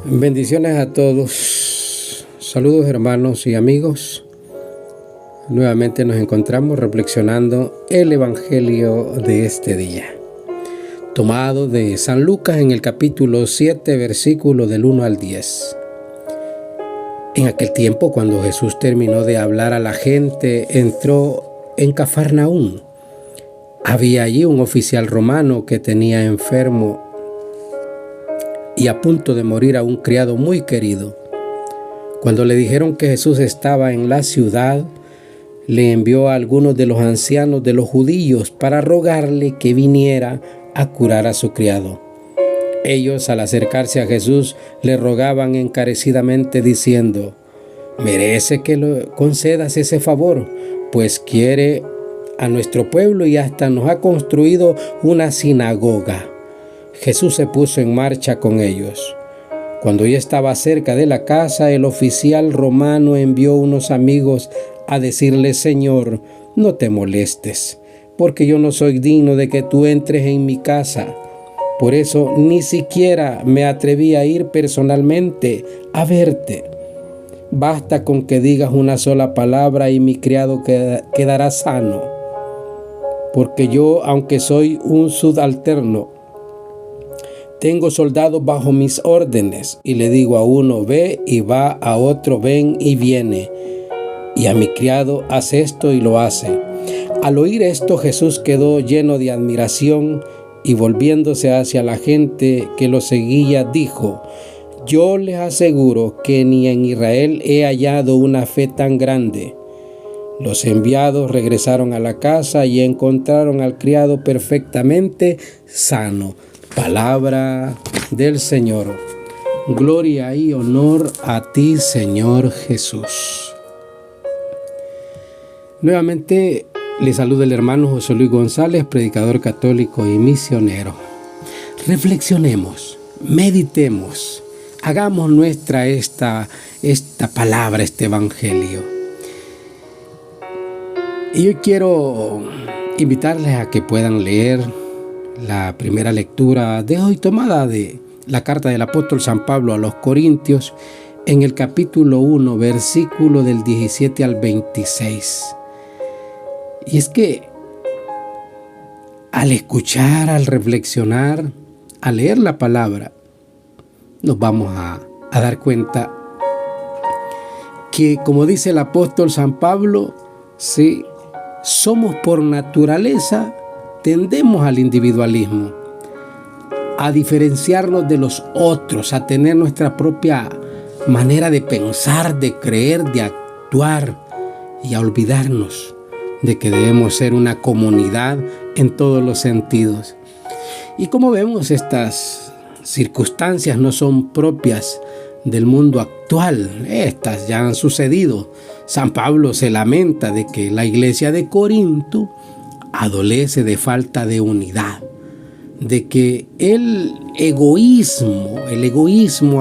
Bendiciones a todos. Saludos hermanos y amigos. Nuevamente nos encontramos reflexionando el Evangelio de este día, tomado de San Lucas en el capítulo 7, versículo del 1 al 10. En aquel tiempo, cuando Jesús terminó de hablar a la gente, entró en Cafarnaúm. Había allí un oficial romano que tenía enfermo y a punto de morir a un criado muy querido. Cuando le dijeron que Jesús estaba en la ciudad, le envió a algunos de los ancianos de los judíos para rogarle que viniera a curar a su criado. Ellos, al acercarse a Jesús, le rogaban encarecidamente diciendo: «Merece que le concedas ese favor, pues quiere a nuestro pueblo y hasta nos ha construido una sinagoga». Jesús se puso en marcha con ellos. Cuando ya estaba cerca de la casa, el oficial romano envió unos amigos a decirle: «Señor, no te molestes, porque yo no soy digno de que tú entres en mi casa. Por eso ni siquiera me atreví a ir personalmente a verte. Basta con que digas una sola palabra y mi criado quedará sano. Porque yo, aunque soy un subalterno, tengo soldados bajo mis órdenes, y le digo a uno: ve, y va, a otro: ven, y viene, y a mi criado: haz esto, y lo hace». Al oír esto, Jesús quedó lleno de admiración y, volviéndose hacia la gente que lo seguía, dijo: «Yo les aseguro que ni en Israel he hallado una fe tan grande». Los enviados regresaron a la casa y encontraron al criado perfectamente sano. Palabra del Señor. Gloria y honor a ti, Señor Jesús. Nuevamente le saluda el hermano José Luis González, predicador católico y misionero. Reflexionemos, meditemos, hagamos nuestra esta palabra, este evangelio. Y yo quiero invitarles a que puedan leer la primera lectura de hoy, tomada de la carta del apóstol San Pablo a los Corintios, en el capítulo 1, versículo del 17 al 26. Y es que al escuchar, al reflexionar, al leer la palabra, nos vamos a dar cuenta que, como dice el apóstol San Pablo, sí, somos por naturaleza, tendemos al individualismo, a diferenciarnos de los otros, a tener nuestra propia manera de pensar, de creer, de actuar, y a olvidarnos de que debemos ser una comunidad en todos los sentidos. Y como vemos, estas circunstancias no son propias del mundo actual. Estas ya han sucedido. San Pablo se lamenta de que la iglesia de Corinto adolece de falta de unidad, de que el egoísmo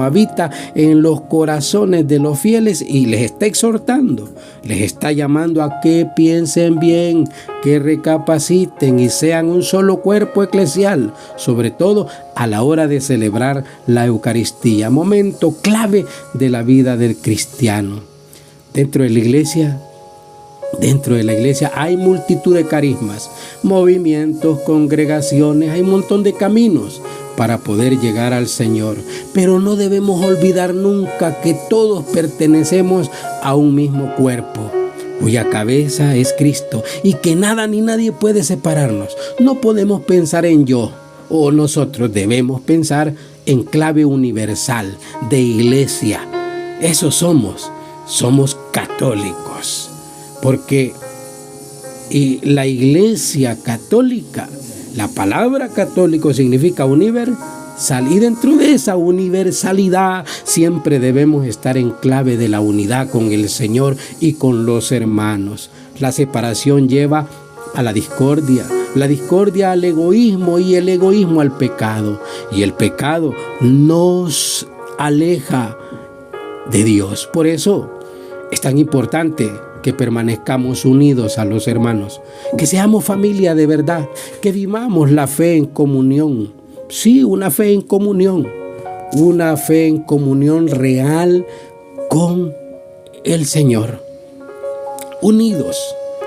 habita en los corazones de los fieles, y les está exhortando, les está llamando a que piensen bien, que recapaciten y sean un solo cuerpo eclesial, sobre todo a la hora de celebrar la Eucaristía, momento clave de la vida del cristiano. Dentro de la iglesia hay multitud de carismas, movimientos, congregaciones, hay un montón de caminos para poder llegar al Señor. Pero no debemos olvidar nunca que todos pertenecemos a un mismo cuerpo, cuya cabeza es Cristo, y que nada ni nadie puede separarnos. No podemos pensar en yo o nosotros, debemos pensar en clave universal de iglesia. Eso somos católicos. Porque la iglesia católica, la palabra católico significa universal, y dentro de esa universalidad siempre debemos estar en clave de la unidad con el Señor y con los hermanos. La separación lleva a la discordia al egoísmo, y el egoísmo al pecado, y el pecado nos aleja de Dios. Por eso es tan importante que permanezcamos unidos a los hermanos, que seamos familia de verdad, que vivamos la fe en comunión. Sí, una fe en comunión, una fe en comunión real con el Señor. Unidos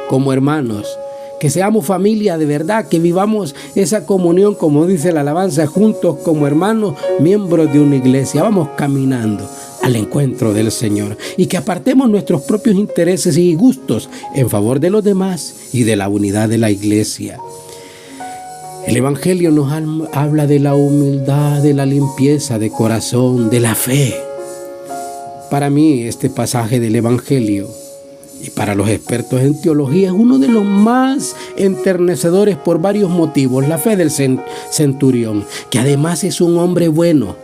como hermanos, que seamos familia de verdad, que vivamos esa comunión, como dice la alabanza, juntos como hermanos, miembros de una iglesia. Vamos caminando al encuentro del Señor y que apartemos nuestros propios intereses y gustos en favor de los demás y de la unidad de la iglesia. El Evangelio nos habla de la humildad, de la limpieza de corazón, de la fe. Para mí, este pasaje del Evangelio, y para los expertos en teología, es uno de los más enternecedores por varios motivos. La fe del centurión, que además es un hombre bueno.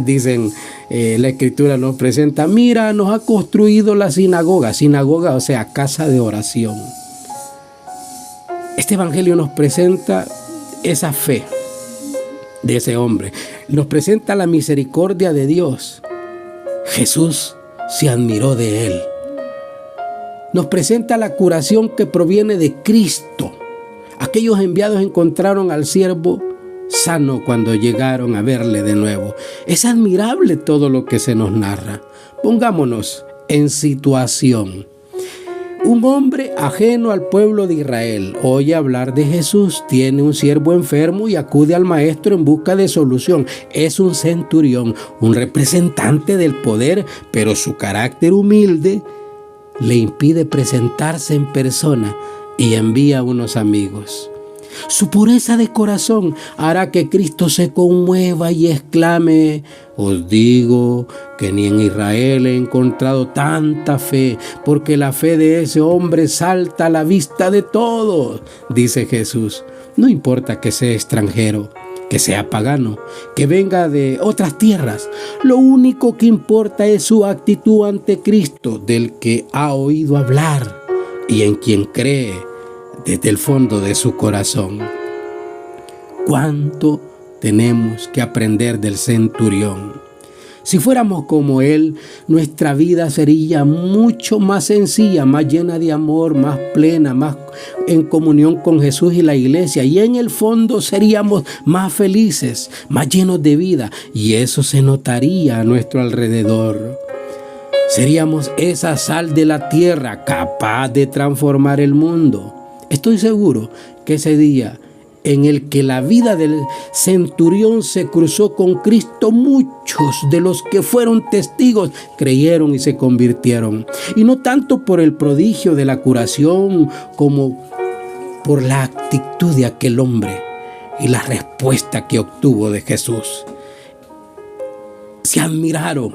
Dicen, la Escritura nos presenta, mira, nos ha construido la sinagoga, o sea, casa de oración. Este Evangelio nos presenta esa fe de ese hombre, nos presenta la misericordia de Dios. Jesús se admiró de él. Nos presenta la curación que proviene de Cristo. Aquellos enviados encontraron al siervo sano cuando llegaron a verle de nuevo. Es admirable todo lo que se nos narra. Pongámonos en situación. Un hombre ajeno al pueblo de Israel oye hablar de Jesús, tiene un siervo enfermo y acude al maestro en busca de solución. Es un centurión, un representante del poder, pero su carácter humilde le impide presentarse en persona y envía a unos amigos. Su pureza de corazón hará que Cristo se conmueva y exclame: os digo que ni en Israel he encontrado tanta fe, porque la fe de ese hombre salta a la vista de todos. Dice Jesús, no importa que sea extranjero, que sea pagano, que venga de otras tierras. Lo único que importa es su actitud ante Cristo, del que ha oído hablar y en quien cree desde el fondo de su corazón. ¿Cuánto tenemos que aprender del centurión? Si fuéramos como él, nuestra vida sería mucho más sencilla, más llena de amor, más plena, más en comunión con Jesús y la iglesia. Y en el fondo seríamos más felices, más llenos de vida. Y eso se notaría a nuestro alrededor. Seríamos esa sal de la tierra capaz de transformar el mundo. Estoy seguro que ese día en el que la vida del centurión se cruzó con Cristo, muchos de los que fueron testigos creyeron y se convirtieron. Y no tanto por el prodigio de la curación como por la actitud de aquel hombre y la respuesta que obtuvo de Jesús. Se admiraron.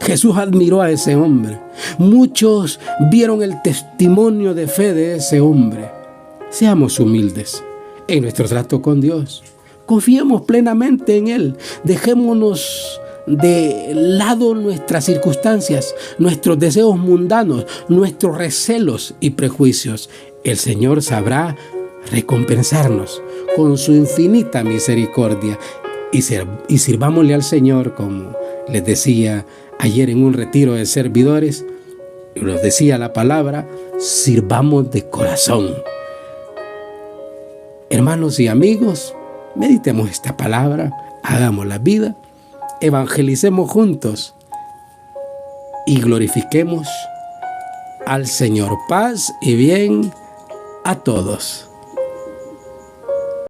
Jesús admiró a ese hombre. Muchos vieron el testimonio de fe de ese hombre. Seamos humildes en nuestro trato con Dios. Confiemos plenamente en Él. Dejémonos de lado nuestras circunstancias, nuestros deseos mundanos, nuestros recelos y prejuicios. El Señor sabrá recompensarnos con su infinita misericordia y sirvámosle al Señor, como les decía ayer en un retiro de servidores, nos decía la palabra, sirvamos de corazón. Hermanos y amigos, meditemos esta palabra, hagamos la vida, evangelicemos juntos y glorifiquemos al Señor. Paz y bien a todos.